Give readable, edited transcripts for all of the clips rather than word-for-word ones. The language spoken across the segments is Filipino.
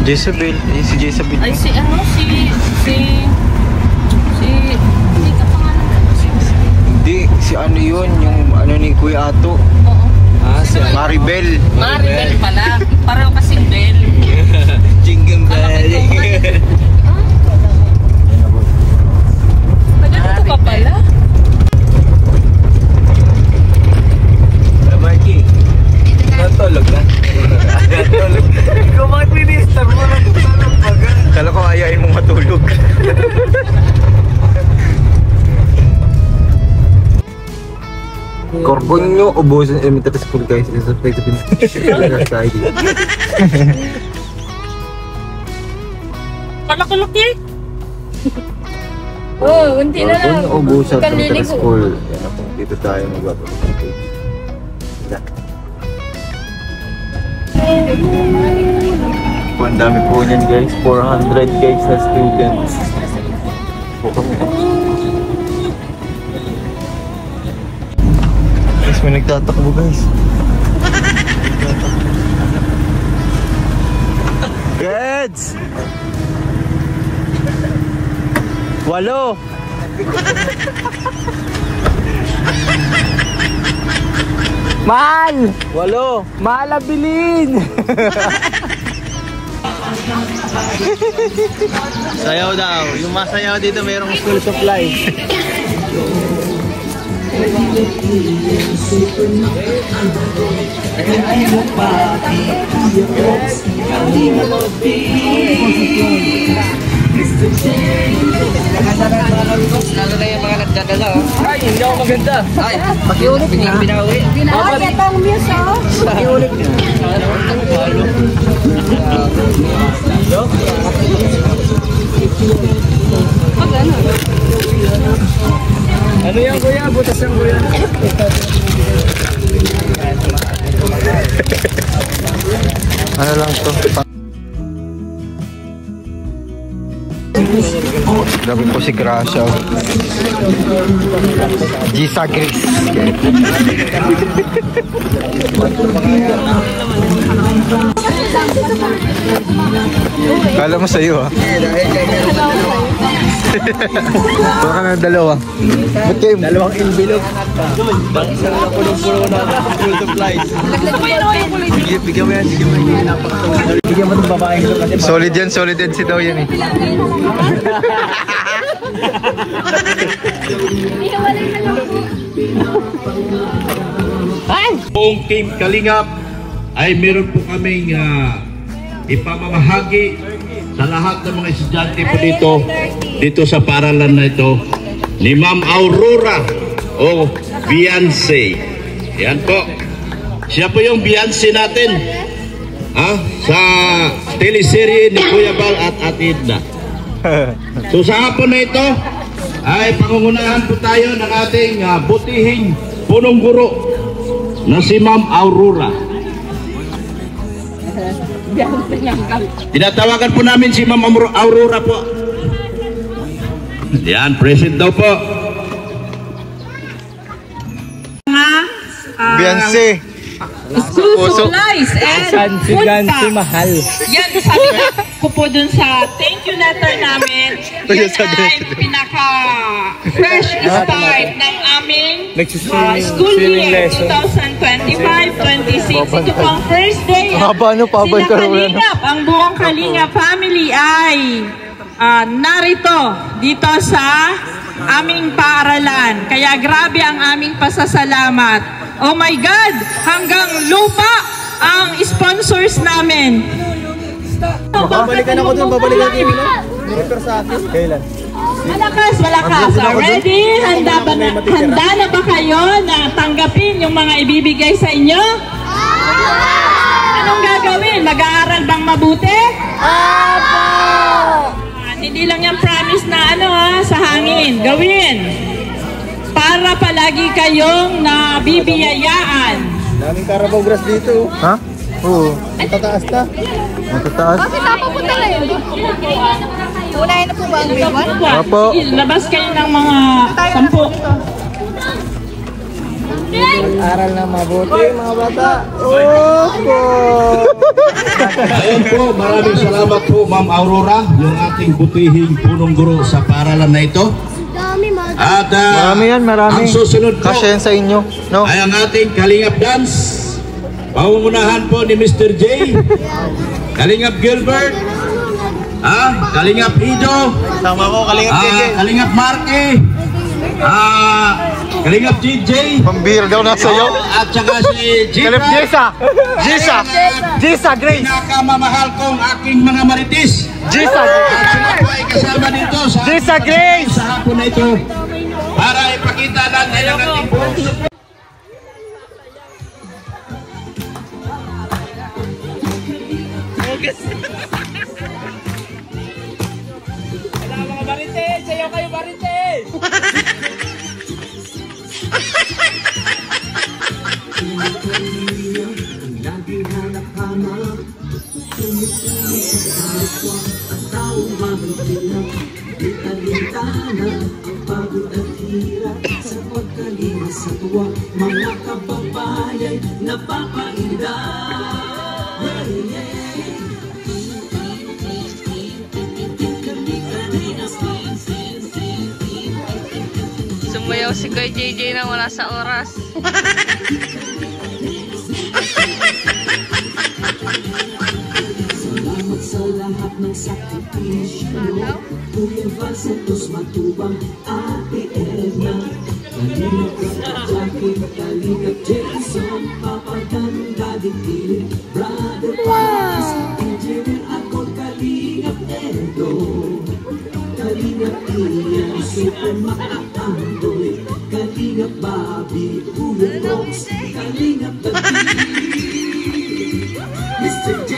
Jezabel. Si Jezabel. Ay, si ano? Hindi ka pangalan. Hindi, si ano yun, yung ano ni Kuya Ato. Oo. Si Maribel. Maribel pala. Parang kasing Bel. Jingle bell. Ganito ka pala? Marky, natulog na. Natulog. Ikaw bakit minister mo? Natulog ba ka? Kala ko ayain mong matulog. Corbonyo, ubusan elementary school guys. Subscribe sa pinag. Kalaki-laki. Oh, unti na lang. Corbonyo, ubusan elementary school. Yan ako, dito tayo magpapalagay. Ang dami po niyan guys, 400 guys na students. Guys, may nagtatakbo guys. Kids! 8! Mahal! 8! Mahal ang bilhin! Sayaw daw. Yung masayaw dito mayroong school supply. Lalo na yung mga nagdadala. Ay, hindi ako maganda. Ay, pakiulit na. Binawi. Binawi, itong muse, oh. Pakiulit niya. Ano yan kuya? Butas yan kuya. Ano lang to? Grabe po si Gracia. Gisa Gris. Kala mo sa'yo ah. Baka na dalawa. Ba't kayo? Dalawang envelope. Bakit sa mga pulong-pulo na school supplies? Bigyan mo yan, bigyan mo yan. Bigyan mo itong babae. Solid yan, solid yan si daw yan eh. Buong Team Kalingap ay meron po kaming ipamamahagi sa lahat ng mga estudyante po dito sa paaralan na ito ni Ma'am Aurora o Beyonce. Yan po. Siya po yung Beyonce natin sa teleserye ni Kuya Bal at Ate Edna. So sa hapon na ito ay pangungunahan po tayo ng ating butihing punong guro na si Ma'am Aurora. Tinatawagan po namin si Ma'am Aurora po. Yan, present daw po. Beyonce. School supplies and food packs. Mahal. Yan, sabi ko po dun sa thank you letter namin. Yan ay pinaka-fresh start ng aming school year 2025-26. Ito po ang first day. Sila Kalingap, ang buong Kalingap family ay narito dito sa aming paaralan. Kaya grabe ang aming pasasalamat. Oh my God! Hanggang lupa ang sponsors namin. Babalikan ako dun, babalikan ako dun. Nirefer sa akin. Kailan? Malakas, malakas. Ready? Handa na ba kayo na tanggapin yung mga ibibigay sa inyo? Anong gagawin? Mag-aaral bang mabuti? Hindi lang yung promise na sa hangin. Gawin. Para palagi kayong nabibiyayaan. Daming Carabao grass dito. Ha? Oo. Matataas na. Matataas. Bakit napapunta kayo? Unahin na po ba ang grade 1? Opo. Labas kayo ng mga 10. Aral na mabuti, mga bata. Opo! Ayan po, maraming salamat po, Ma'am Aurora, yung ating butihing punong guro sa paaralan na ito. At Marami yan, marami. ang susunod po Kasya yan sa inyo, no? ay ang ating Kalingap Dance. Pangungunahan po ni Mr. J, Kalingap Gilbert, Kalingap Ido, Tama ko, Kalingap JJ. Kalingap Marky, Kalingap JJ, Pambira daw nasa iyo. at saka si Kalingap Jisa. Jisa Grace. Pinakamamahal kong aking mga maritis. Jisa. At sila po ay kasama dito sa Jisa Grace. sa hapon na ito para ipakita natin ang ating buong support. Mga kababayan napapainda. Sumayaw si Kuya JJ na wala sa oras. Salamat sa lahat ng sakripisyo. Kuya Val Santos Matubang, Ate Edna, Kalingap Jackie, Kalingap Jason, Papa Dan, Daddy Philip, Brother Paz, Engineer ako, Kalingap Edo, Kalingap Ian, Super Makatandoy, Kalingap Bobby, Kuya Rox, Kalingap David, Mr. J.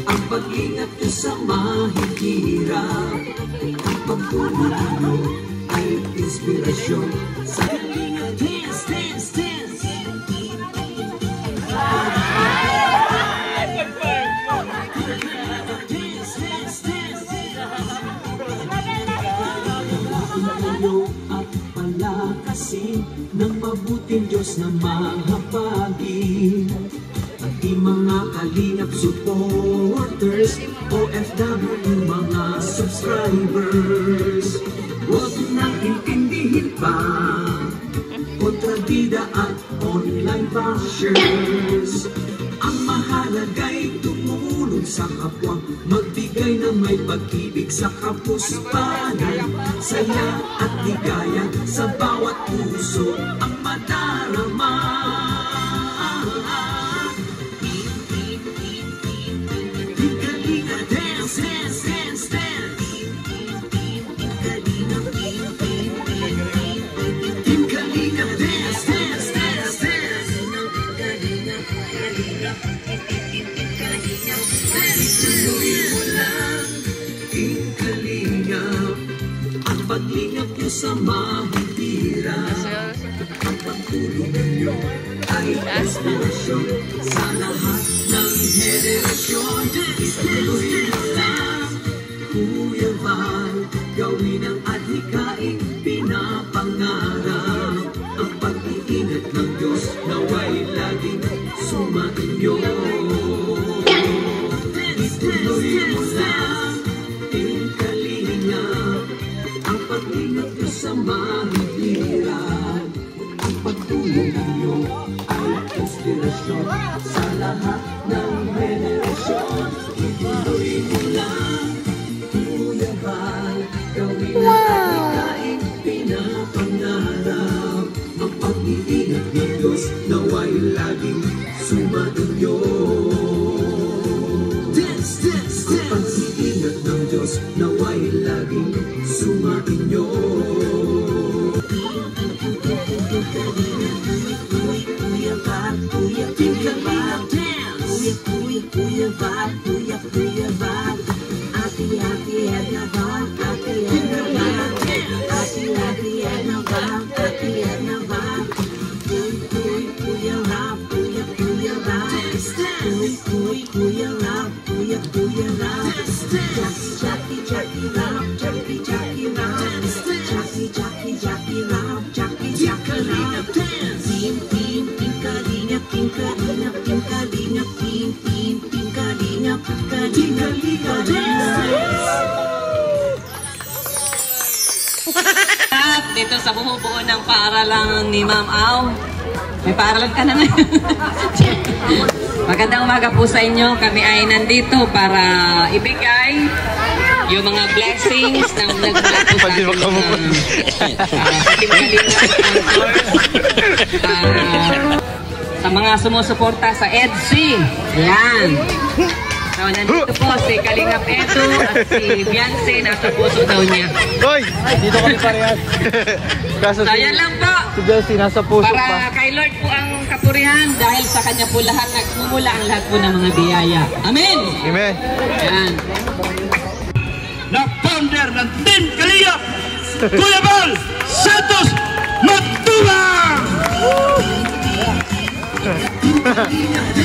Ang pag-ingat nyo sa mahihirap, ang pagtulong nyo ay inspirasyon sa Kalingap Dance, Dance, Dance. At palakasin ng mabuting Diyos na mahabagin. Pati mga Kalingap supporters, OFW mga subscribers, huwag nang intindihin pa kontrabida at online bashers. Ang mahalaga'y tumulong sa kapwa, magbigay ng may pag-ibig sa kapuspanan, saya at ligaya sa bawat puso ang madarama. Kalingap Dance, Dance, Dance, Dance. Team Kalingap Dance, Dance, Dance, Dance. Tuloy mo lang, Team Kalingap, ang paglingap niyo sa mahihirap. Ang pagtulong niyo ay inspirasyon sa lahat ng henerasyon. Tuloy mo lang, Kuya Val, gawin ang adhikain pinapangarap. Ang pag-iingat ng Diyos nawa'y laging sumainyo. Tuloy mo lang, Team Kalingap, ang pag-ingat niyo sa mahihirap. Ang pagtulong niyo ay inspirasyon sa lahat ng henerasyon. Tuloy mo lang, Kuya Val, gawin ang adhikain pinapangarap. Ang pag-iingat ng Diyos nawa'y laging sumainyo. Dance, dance, dance. Ang pag-iingat ng Diyos nawa'y laging sumainyo. Kuya Val, Kuya Val, Kuya Val, Kuya Val, Ate, Ate, At dito sa bumubuo ng paaralan ni Ma'am Au. May paaralan ka na ngayon. Magandang umaga po sa inyo. Kami ay nandito para ibigay yung mga blessings na nagmula po sa ating sa mga sumusuporta sa EDC. Yan. So, nandito po si Kalingap Edu at si Beyonce. Nasa puso daw niya. Hoy! Dito kami parehas. So, yan lang po. Si Beyonce nasa puso pa. Para kay Lord po ang kapurihan dahil sa kanya po lahat nagmumula ang lahat po ng mga biyaya. Amen! Amen! Yan. Na founder ng Team Kalingap, Kuya Bal Santos Matubang!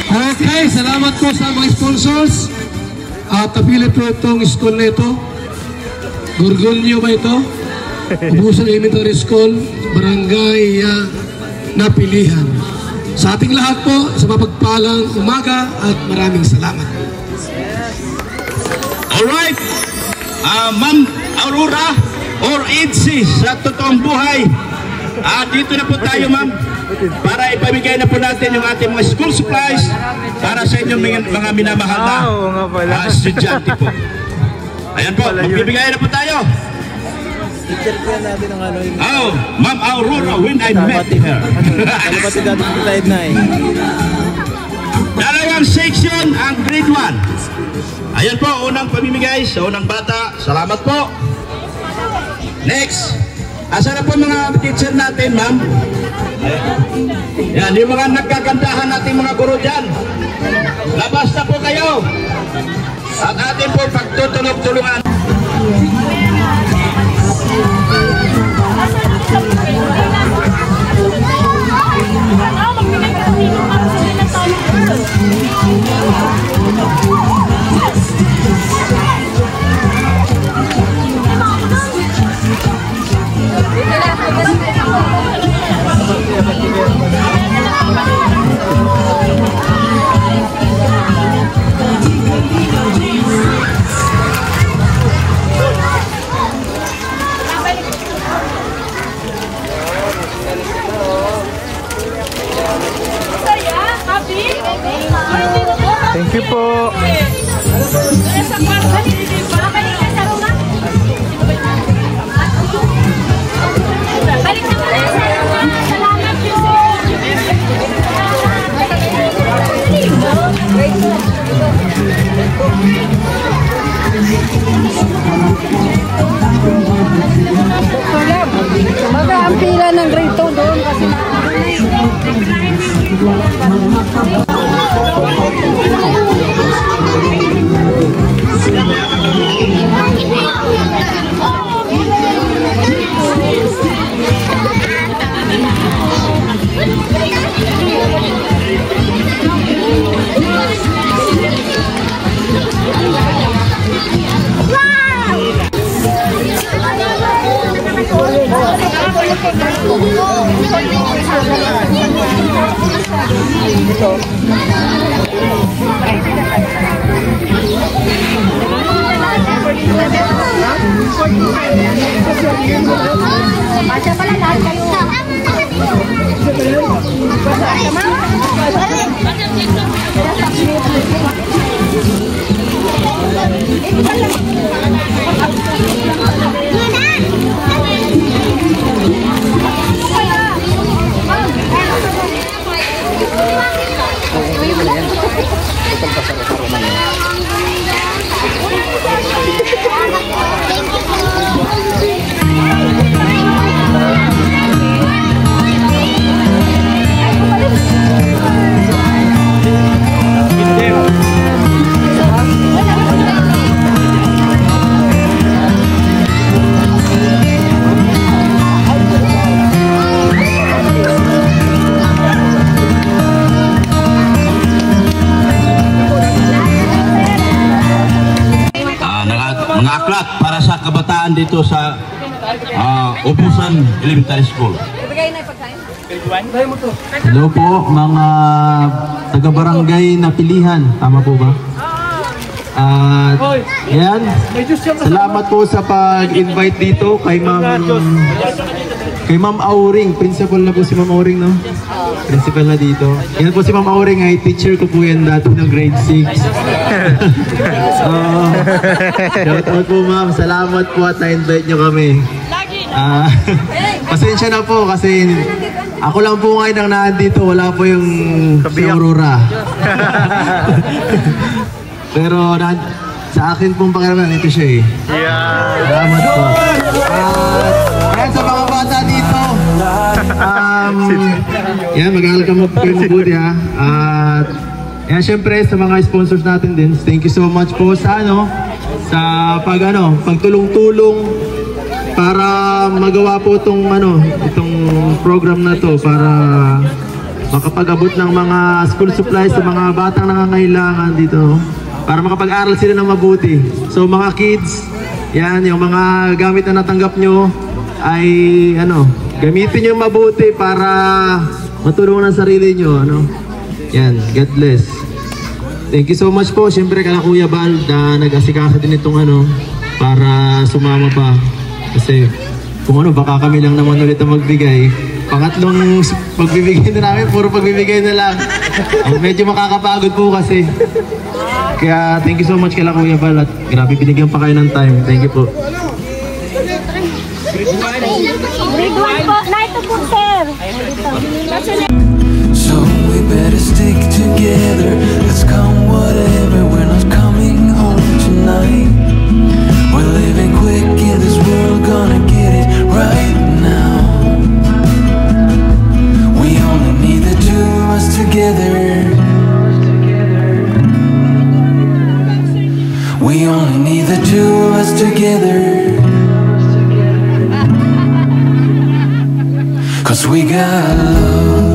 Okay, salamat po sa mga sponsors. At napili po itong school na ito. Gorgonio ba ito? Ubusan Elementary School, Barangay Napilihan. Sa ating lahat po, sa mapagpalang umaga at maraming salamat. Alright, Ma'am Aurora or Itzy sa totoong buhay. Dito na po tayo, ma'am, para ipamigay na po natin yung ating mga school supplies para sa inyong mga minamahal na Oo nga pala. estudyante po. Ayan po, magbibigay na po tayo. Teacher po yan natin ang ano yung... Oh, Ma'am Aurora, when I met her. Kalipati dati sa slide na eh. Dalawang section ang grade 1. Ayan po, unang pamimigay sa unang bata. Salamat po. Next. Asa na po mga teacher natin, ma'am? Yan, yung mga nagkagandahan natin mga guro dyan. Labas na po kayo. At atin po pagtutulog-tulungan. Thank you po. Maga ang pila ng grade 2 doon kasi Masya pala lahat kayo. Mga aklat para sa kabataan dito sa Ubusan Elementary School. Ibigay na ipagkain. Hello po, mga taga-barangay na pilihan. Tama po ba? At yan, salamat po sa pag-invite dito kay Ma'am Auring. Principal na po si Ma'am Auring, no? Principal na dito. Yan po si Ma'am Auring, ay teacher ko po yan dati ng grade 6. Shout out po ma'am, salamat po at na-invite nyo kami. Pasensya na po kasi ako lang po ngayon ang nandito, wala po yung si Aurora. Pero sa akin pong pakiramdam, ito siya eh. Salamat po. At sa mga bata dito, yan, mag-aaral ka kayo mabuti ha. At yan, syempre sa mga sponsors natin din, thank you so much po sa pagtulong-tulong para magawa po itong program na to para makapag-abot ng mga school supplies sa mga batang nangangailangan dito para makapag-aral sila ng mabuti. So mga kids, yan, yung mga gamit na natanggap nyo ay gamitin nyo mabuti para matulungan ang sarili nyo. Yan, God bless. Thank you so much po. Siyempre kala Kuya Bal na nag-asikasa din itong para sumama pa. Kasi kung baka kami lang naman ulit ang magbigay. Pangatlong pagbibigay na namin, puro pagbibigay na lang. Medyo makakapagod po kasi. Kaya thank you so much kala Kuya Bal at grabe binigyan pa kayo ng time. Thank you po. Grade 1 po. Na ito po, sir. So we better stick together. Let's come whatever. We're not coming home tonight. We're living quick in this world, gonna get it right now. We only need the two of us together. We only need the two of us together. 'Cause we got love.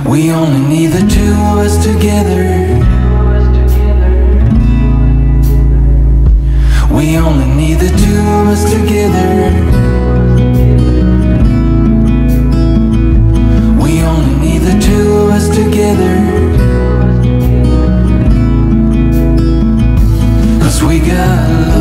We only need the two of us together. We only need the two of us together. We only need the two of us together. 'Cause we got love.